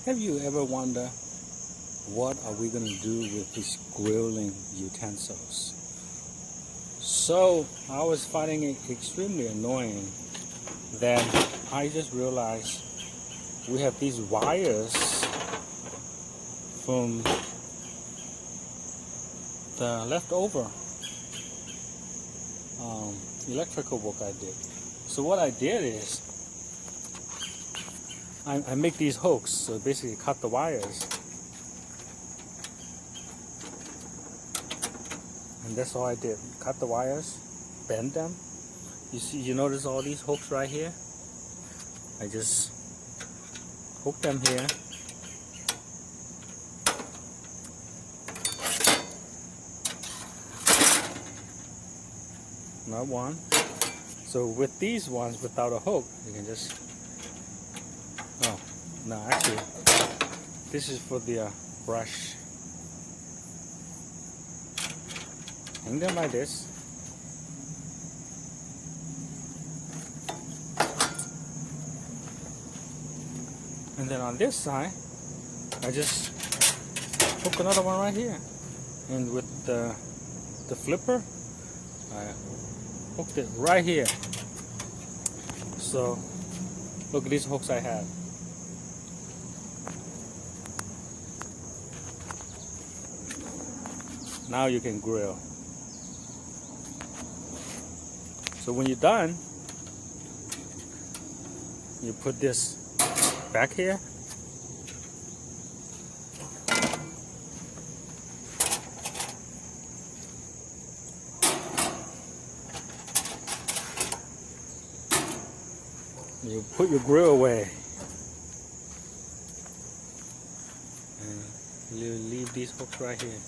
Have you ever wondered what are we going to do with these grilling utensils? So I was finding it extremely annoying that I just realized we have these wires from the leftover electrical work I did. So what I did is I make these hooks, so basically cut the wires, and that's all I did. Cut the wires, bend them. You notice all these hooks right here? I just hook them here. Not one. So with these ones without a hook, you can just, oh, no, actually, this is for the brush. Hang them like this. And then on this side, I just hook another one right here. And with the flipper, I hooked it right here. So look at these hooks I have. Now you can grill. So when you're done, you put this back here. You put your grill away. And you leave these hooks right here.